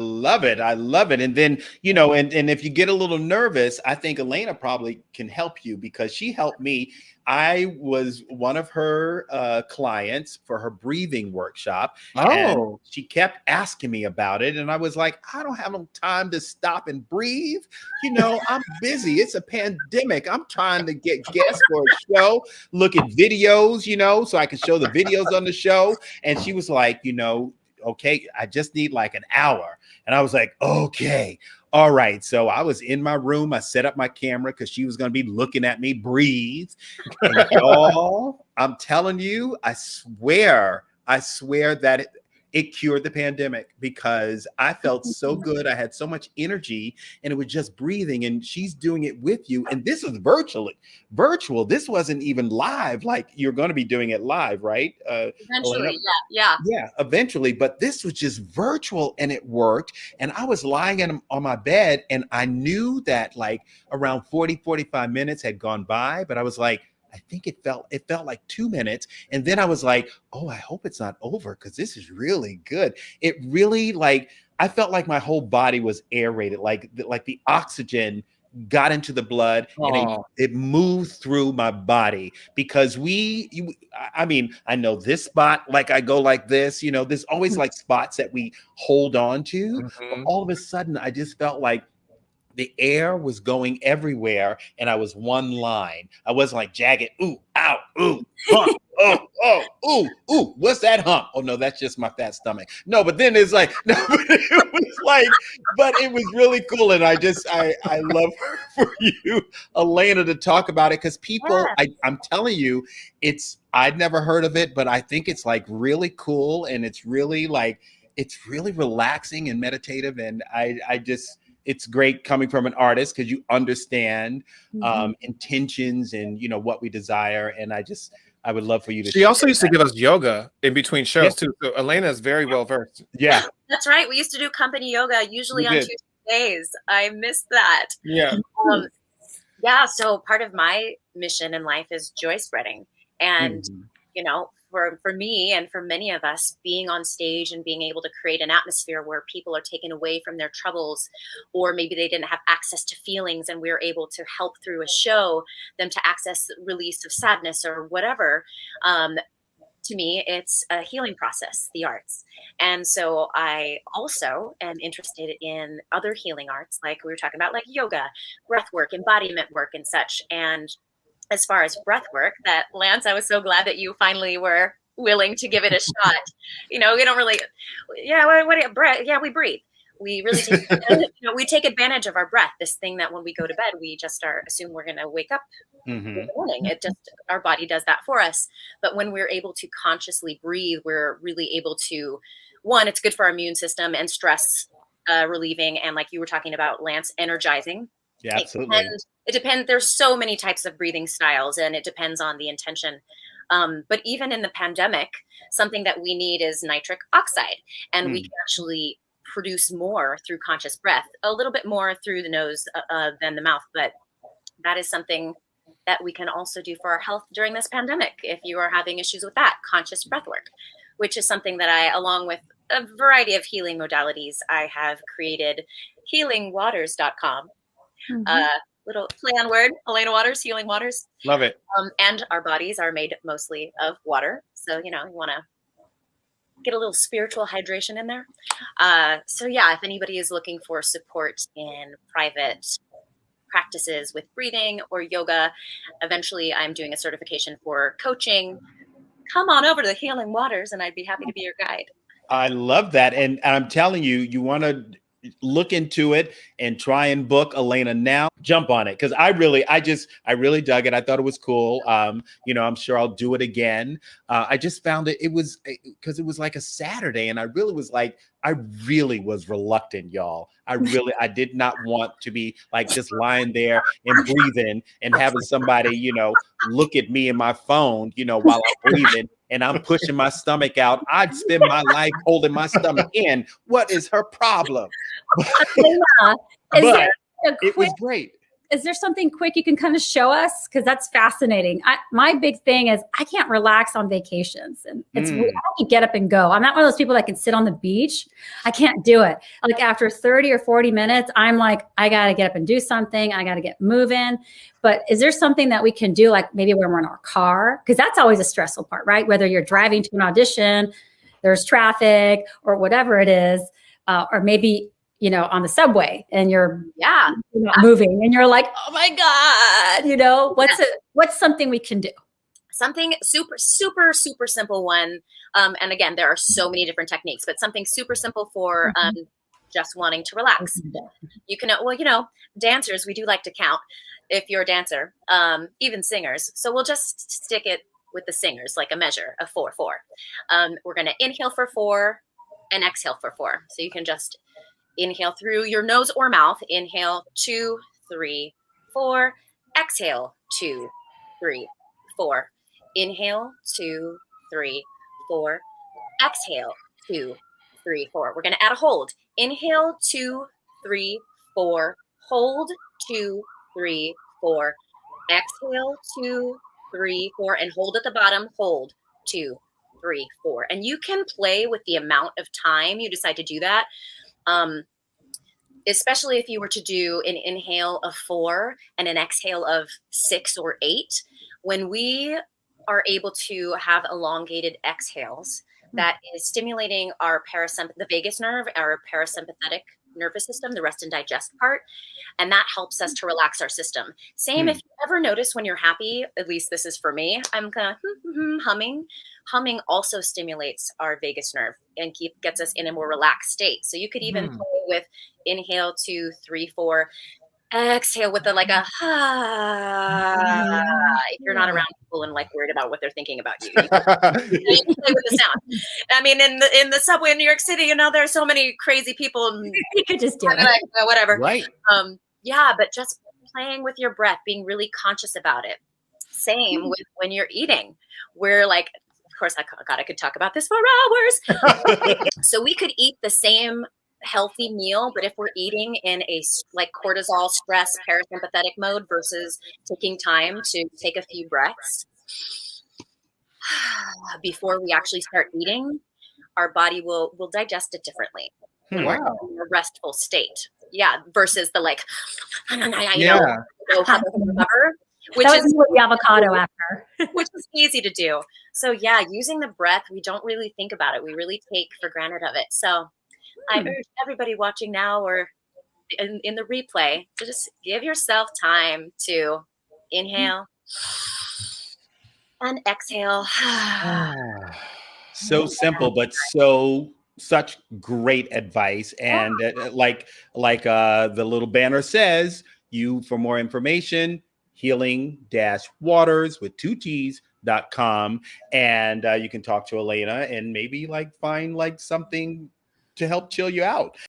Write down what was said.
Love it. I love it. And then, and if you get a little nervous, I think Aléna probably can help you because she helped me. I was one of her clients for her breathing workshop. And Oh, she kept asking me about it. And I was like, I don't have time to stop and breathe. I'm busy. It's a pandemic. I'm trying to get guests for a show, look at videos, so I can show the videos on the show. And she was like, okay, I just need like an hour. And I was like, okay, all right. So I was in my room. I set up my camera because she was going to be looking at me breathe. And y'all, I'm telling you, I swear that it cured the pandemic because I felt so good. I had so much energy and it was just breathing, and she's doing it with you. And this was virtual. This wasn't even live. Like you're going to be doing it live, right? Eventually. Yeah. Yeah, eventually. But this was just virtual and it worked. And I was lying on my bed and I knew that like around 45 minutes had gone by, but I was like, I think it felt like 2 minutes. And then I was like, oh, I hope it's not over because this is really good. It really I felt like my whole body was aerated, like the oxygen got into the blood and it moved through my body because I know this spot, like I go like this, there's always like spots that we hold on to. But all of a sudden, I just felt like the air was going everywhere and I was one line. I wasn't like jagged, ooh, ow, ooh, hump, ooh, what's that hump? Oh no, that's just my fat stomach. No, but then it's like, no, but it was really cool. And I love for you, Aléna, to talk about it because people, I'm telling you, I'd never heard of it, but I think it's like really cool and it's really relaxing and meditative. And it's great coming from an artist because you understand intentions and what we desire. And I would love for you to. She also used to give us yoga in between shows too. So Aléna is very well versed. Yeah, that's right. We used to do company yoga usually on Tuesdays. I missed that. Yeah. Yeah. So part of my mission in life is joy spreading, and for me and for many of us, being on stage and being able to create an atmosphere where people are taken away from their troubles, or maybe they didn't have access to feelings and we're able to help through a show them to access release of sadness or whatever. To me, it's a healing process, the arts. And so I also am interested in other healing arts, like we were talking about, like yoga, breathwork, embodiment work and such. And as far as breath work, that Lance, I was so glad that you finally were willing to give it a shot. We don't really, breath? Yeah, we breathe. We really take, we take advantage of our breath. This thing that when we go to bed, we just assume we're going to wake up in the morning. Our body does that for us. But when we're able to consciously breathe, we're really able to, one, it's good for our immune system and stress relieving. And like you were talking about, Lance, energizing. Yeah, absolutely. It depends. There's so many types of breathing styles and it depends on the intention. But even in the pandemic, something that we need is nitric oxide. And we can actually produce more through conscious breath, a little bit more through the nose than the mouth. But that is something that we can also do for our health during this pandemic. If you are having issues with that, conscious breath work, which is something that I, along with a variety of healing modalities, I have created healingwaters.com. Little play on word, Aléna Watters, Healing Waters. Love it. And our bodies are made mostly of water. So, you want to get a little spiritual hydration in there. So yeah, if anybody is looking for support in private practices with breathing or yoga, eventually I'm doing a certification for coaching. Come on over to the Healing Waters and I'd be happy to be your guide. I love that. And I'm telling you, you want to look into it and try and book Aléna now. Jump on it because I really dug it. I thought it was cool. I'm sure I'll do it again. I just found it was because it was like a Saturday, and I really was reluctant, y'all. I did not want to be like just lying there and breathing and having somebody, look at me in my phone, while I'm breathing. And I'm pushing my stomach out. I'd spend my life holding my stomach in. What is her problem? But it was great. is there something quick you can kind of show us? Because that's fascinating. My big thing is I can't relax on vacations. And it's weird. I can get up and go. I'm not one of those people that can sit on the beach. I can't do it. Like after 30 or 40 minutes, I'm like, I got to get up and do something. I got to get moving. But is there something that we can do, like maybe when we're in our car? Because that's always a stressful part, right? Whether you're driving to an audition, there's traffic or whatever it is, or maybe, on the subway and you're not moving and you're like, oh my God, what's something we can do? Something super, super, super simple one. And again, there are so many different techniques, but something super simple for just wanting to relax. You can, dancers, we do like to count if you're a dancer, even singers. So we'll just stick it with the singers, like a measure of 4, 4. We're going to inhale for 4 and exhale for 4. So you can just inhale through your nose or mouth. Inhale 2, 3, 4. Exhale 2, 3, 4. Inhale 2, 3, 4. Exhale 2, 3, 4. We're going to add a hold. Inhale 2, 3, 4. Hold 2, 3, 4. Exhale 2, 3, 4, and hold at the bottom. Hold 2, 3, 4. And you can play with the amount of time you decide to do that. Especially if you were to do an inhale of 4 and an exhale of 6 or 8. When we are able to have elongated exhales, that is stimulating our the vagus nerve, our parasympathetic nervous system, the rest and digest part. And that helps us to relax our system. Same if you ever notice when you're happy, at least this is for me, I'm kind of humming. Humming also stimulates our vagus nerve and gets us in a more relaxed state. So you could even play with inhale 2, 3, 4. Exhale with if you're not around people and like worried about what they're thinking about you. You can play with the sound. I mean, in the subway in New York City, there are so many crazy people. You could just do it. Like, whatever. Right. But just playing with your breath, being really conscious about it. Same with when you're eating. We're like, of course, I could talk about this for hours. So we could eat the same healthy meal, but if we're eating in a cortisol, stress, parasympathetic mode versus taking time to take a few breaths before we actually start eating, our body will digest it differently. Wow. In a restful state. Yeah. Versus the which is the avocado after. Which is easy to do. So yeah, using the breath, we don't really think about it. We really take for granted of it. So I urge everybody watching now or in the replay to just give yourself time to inhale and exhale. So simple, but such great advice. And like the little banner says, for more information, healing-waters with 2 T's.com. And you can talk to Aléna and maybe find something to help chill you out.